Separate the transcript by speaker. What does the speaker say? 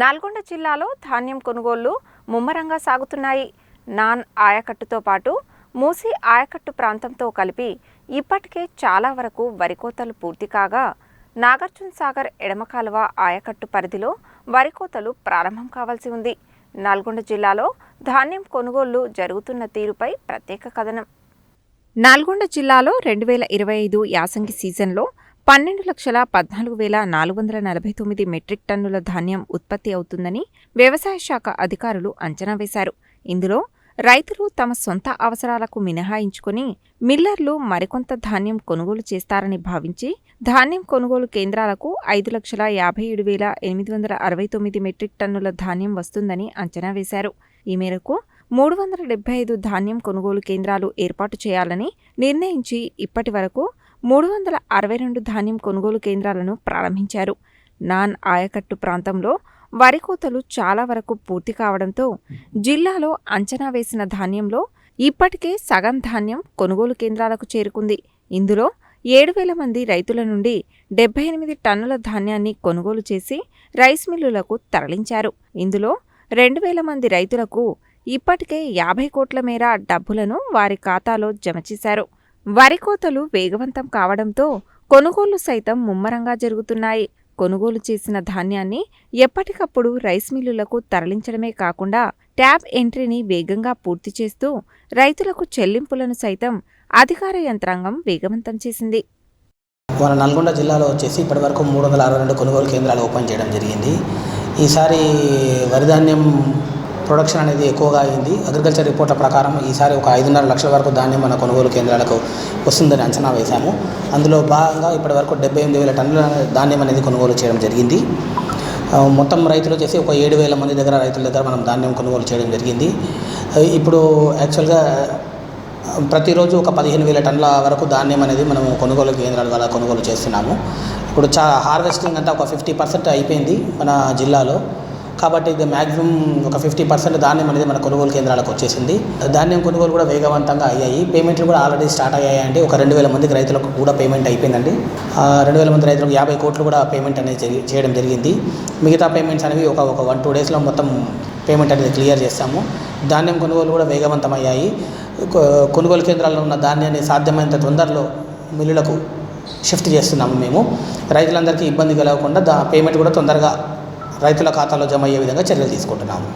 Speaker 1: నల్గొండ జిల్లాలో ధాన్యం కొనుగోళ్లు ముమ్మరంగా సాగుతున్నాయి. నాన్ ఆయకట్టుతో పాటు మూసి ఆయకట్టు ప్రాంతంతో కలిపి ఇప్పటికే చాలా వరకు వరి కోతలు పూర్తి కాగా నాగార్జునసాగర్ ఎడమ కాలువ ఆయకట్టు పరిధిలో వరి కోతలు ప్రారంభం కావాల్సి ఉంది. నల్గొండ జిల్లాలో ధాన్యం కొనుగోళ్లు జరుగుతున్న తీరుపై ప్రత్యేక కథనం. నల్గొండ జిల్లాలో 2025 యాసంగి సీజన్లో 12,14,449 మెట్రిక్ టన్నుల ధాన్యం ఉత్పత్తి అవుతుందని వ్యవసాయ శాఖ అధికారులు అంచనా వేశారు. ఇందులో రైతులు తమ సొంత అవసరాలకు మినహాయించుకుని మిల్లర్లు మరికొంత ధాన్యం కొనుగోలు చేస్తారని భావించి ధాన్యం కొనుగోలు కేంద్రాలకు 5,57,869 మెట్రిక్ టన్నుల ధాన్యం వస్తుందని అంచనా వేశారు. ఈ మేరకు 375 ధాన్యం కొనుగోలు కేంద్రాలు ఏర్పాటు చేయాలని నిర్ణయించి ఇప్పటి వరకు 362 ధాన్యం కొనుగోలు కేంద్రాలను ప్రారంభించారు. నాన్ ఆయకట్టు ప్రాంతంలో వరి కోతలు చాలా వరకు పూర్తి కావడంతో జిల్లాలో అంచనా వేసిన ధాన్యంలో ఇప్పటికే సగం ధాన్యం కొనుగోలు కేంద్రాలకు చేరుకుంది. ఇందులో 7,000 మంది రైతుల నుండి 78 టన్నుల ధాన్యాన్ని కొనుగోలు చేసి రైస్ మిల్లులకు తరలించారు. ఇందులో 2,000 మంది రైతులకు ఇప్పటికే 50 కోట్ల మేర డబ్బులను వారి ఖాతాలో జమ చేశారు. వరి కోతలు వేగవంతం కావడంతో కొనుగోళ్లు సైతం ముమ్మరంగా జరుగుతున్నాయి. కొనుగోలు చేసిన ధాన్యాన్ని ఎప్పటికప్పుడు రైస్ మిల్లులకు తరలించడమే కాకుండా ట్యాబ్ ఎంట్రీని వేగంగా పూర్తి చేస్తూ రైతులకు చెల్లింపులను సైతం అధికార యంత్రాంగం వేగవంతం చేసింది.
Speaker 2: మన నల్గొండ జిల్లాలో వచ్చేసి ఇప్పటివరకు 362 కొనుగోలు కేంద్రాలు ఓపెన్ చేయడం జరిగింది. ఈసారి వరి ధాన్యం ప్రొడక్షన్ అనేది ఎక్కువగా అయింది. అగ్రికల్చర్ రిపోర్ట్ల ప్రకారం ఈసారి ఒక 5.5 లక్షల వరకు ధాన్యం మన కొనుగోలు కేంద్రాలకు వస్తుందని అంచనా వేశాము. అందులో భాగంగా ఇప్పటివరకు 78,000 టన్నుల ధాన్యం అనేది కొనుగోలు చేయడం జరిగింది. మొత్తం రైతులు వచ్చేసి ఒక 7,000 మంది రైతుల దగ్గర మనం ధాన్యం కొనుగోలు చేయడం జరిగింది. ఇప్పుడు యాక్చువల్గా ప్రతిరోజు ఒక 15,000 టన్నుల వరకు ధాన్యం అనేది మనం కొనుగోలు కేంద్రాల ద్వారా కొనుగోలు చేస్తున్నాము. ఇప్పుడు హార్వెస్టింగ్ అంతా ఒక 50% అయిపోయింది మన జిల్లాలో. కాబట్టి ఇది మ్యాక్సిమం ఒక 50% ధాన్యం అనేది మన కొనుగోలు కేంద్రాలకు వచ్చేసింది. ధాన్యం కొనుగోలు కూడా వేగవంతంగా అయ్యాయి. పేమెంట్లు కూడా ఆల్రెడీ స్టార్ట్ అయ్యాయండి. ఒక 2,000 మందికి రైతులకు కూడా పేమెంట్ అయిపోయిందండి. 2,000 మంది రైతులకు 50 కోట్లు కూడా పేమెంట్ అనేది చేయడం జరిగింది. మిగతా పేమెంట్స్ అనేవి ఒక 1-2 డేస్లో మొత్తం పేమెంట్ అనేది క్లియర్ చేస్తాము. ధాన్యం కొనుగోలు కూడా వేగవంతం అయ్యాయి. కొనుగోలు కేంద్రాల్లో ఉన్న ధాన్యాన్ని సాధ్యమైనంత తొందరలో మిల్లులకు షిఫ్ట్ చేస్తున్నాము. మేము రైతులందరికీ ఇబ్బంది కలగకుండా పేమెంట్ కూడా తొందరగా రైతుల ఖాతాలో జమ అయ్యే విధంగా చర్యలు తీసుకుంటున్నాము.